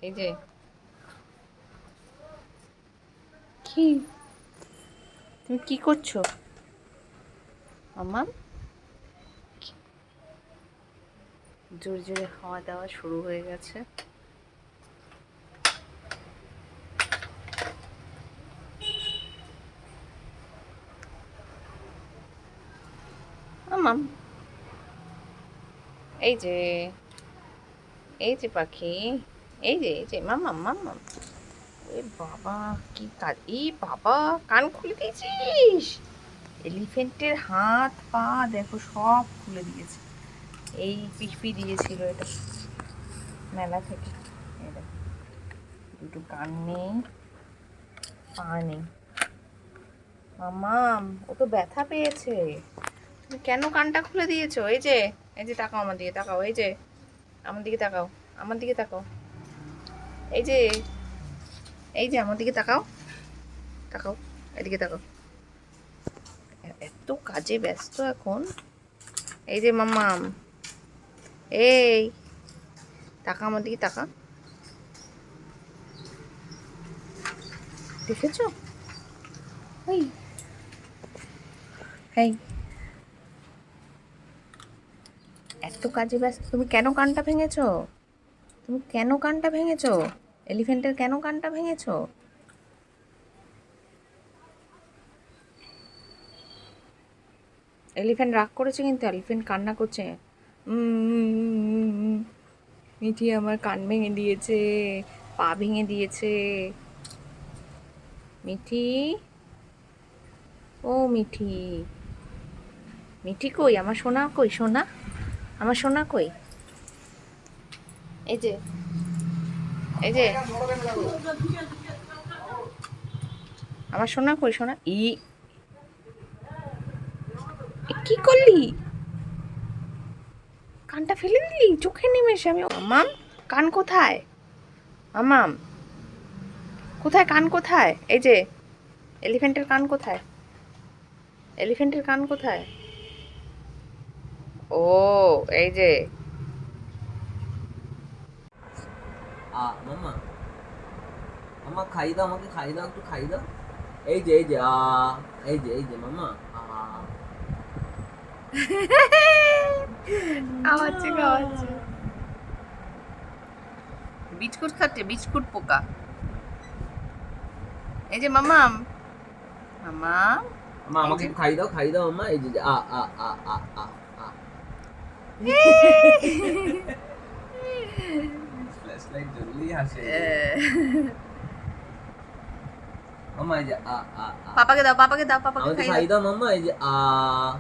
এই যে কি তুমি কি করছো মাম্মা? জোরে জোরে খাওয়া দাওয়া শুরু হয়ে গেছে। মাম্মাম এই যে পাখি, এই যে মাম্মাম মাম্মাম। এ বাবা, কি কাজ! এই বাবা, কান খুলে দিয়েছিস! এলিফ্যান্টের হাত পা দেখো সব খুলে দিয়েছে। এই পিসপি দিয়েছিল এটা মেলা থেকে। এই দেখো, দুটো কান নেই, পা নেই। মাম্মাম, ও তো ব্যথা পেয়েছে। তুমি কেন কানটা খুলে দিয়েছো? এই যে তাকাও আমার দিকে, তাকাও, এই যে আমার দিকে তাকাও, আমার দিকে তাকাও, এই যে আমার দিকে তাকাও, তাকাও, এদিকে তাকাও। এত কাজে ব্যস্ত এখন। এই যে মাম্মাম, এই তাকা আমার দিকে, তাকা। দেখেছো? এই এই এত কাজে ব্যস্ত, তুমি কেন কানটা ভেঙেছো? তুমি কেন কানটা ভেঙেছো? এলিফ্যান্টের কেন কানটা ভেঙেছো? এলিফ্যান্ট রাগ করেছে, কিন্তু এলিফ্যান্ট কান্না করছে। মিঠি আমার কান ভেঙে দিয়েছে, পা ভেঙে দিয়েছে। মিঠি, ও মিঠি, মিঠি কই? আমার সোনা কই? সোনা, আমার সোনা কই? এই যে এই যে আমার সোনা কই? সোনা কি করলি? কানটা ফেলে দিলি চোখে নিমেষে। আমি মামাম, কান কোথায়? মামাম কোথায়? কান কোথায়? এই যে এলিফ্যান্টের কান কোথায়? এলিফ্যান্টের কান কোথায়? ও, এই যে মাম্মা, মাম্মা খাই দাও, আমাকে খাই দাও, একটু খাই দাও। এই যে মাম্মা। খাওয়াচ্ছে খাওয়াচ্ছে। বিস্কুট খাচ্ছে, বিস্কুট পোকা। এই যে মামাম, মামাম, মাম্মা এই আমাকে যে একটু খাই দাও, খাই দাও মাম্মা। এই যে আ ফ্ল্যাশ লাইট জ্বললেই হাসে মাম্মা। এই যে পাপাকে দাও, পাপাকে দাও, পাপাকে আমাকে খাইয়ে খাই দাও। দাও মাম্মা। এই যে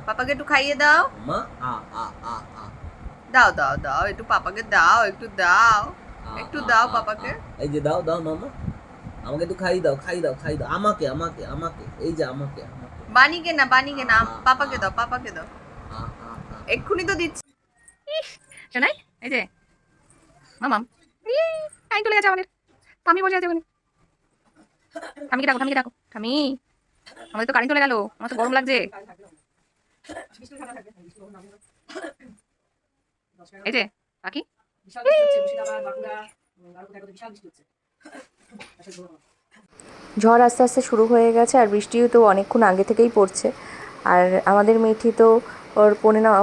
পাপাকে একটু খাইয়ে দাও। মাম্মা আ আ আ আ দাও দাও দাও, একটু পাপাকে দাও, একটু দাও, একটু দাও পাপাকে। এই যে দাও দাও মাম্মা, আমাকে একটু খাই দাও, খাই দাও, খাই দাও। আমাকে আমাকে আমাকে এই যে আমাকে আমাকে বানিকে না, বানিকে না, পাপাকে দাও, পাপাকে দাও। এক্ষুনি তো দিচ্ছি। ইস, শোনাই, এই যে মামাম, টাইম চলে গেছে আমাদের। থামি বসে আছে ওখানে। ঠামিকে ডাকো, ঠামিকে ডাকো, ঠামি। আমাদের তো কারেন্ট চলে গেল, আমার তো গরম লাগছে। এই যে পাখি, ঝড় আস্তে আস্তে শুরু হয়ে গেছে, আর বৃষ্টিও তো অনেকক্ষণ আগে থেকেই পড়ছে। আর আমাদের মিঠি তো ওর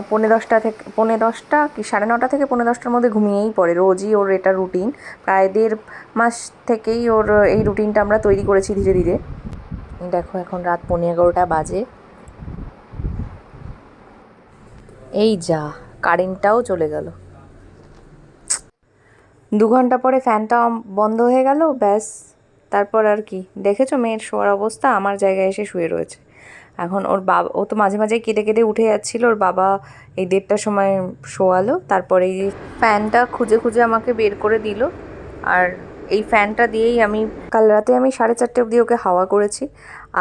পৌনে দশটা কি 9:30 থেকে 10:15টার মধ্যে ঘুমিয়েই পড়ে। রোজই ওর এটা রুটিন। প্রায় 1.5 মাস থেকেই ওর এই রুটিনটা আমরা তৈরি করেছি ধীরে ধীরে। দেখো এখন রাত 11:15 বাজে। এই যা, কারেন্টটাও চলে গেল। 2 ঘন্টা পরে ফ্যানটা বন্ধ হয়ে গেল, ব্যাস। তারপর আর কি দেখেছো মেয়ের শোয়ার অবস্থা? আমার জায়গায় এসে শুয়ে রয়েছে। এখন ওর বাবা, ও তো মাঝে মাঝে কেঁদে কেঁদে উঠে যাচ্ছিল। ওর বাবা এই 1:30টার সময় শোয়ালো, তারপরে এই ফ্যানটা খুঁজে খুঁজে আমাকে বের করে দিল। আর এই ফ্যানটা দিয়েই আমি কাল রাতে 4:30 অবধি ওকে হাওয়া করেছি।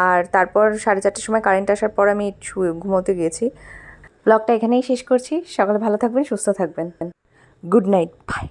আর তারপর 4:30টার সময় কারেন্ট আসার পর আমি ঘুমোতে গেছি। ব্লগটা এখানেই শেষ করছি। সকালে ভালো থাকবেন, সুস্থ থাকবেন। Good night, by.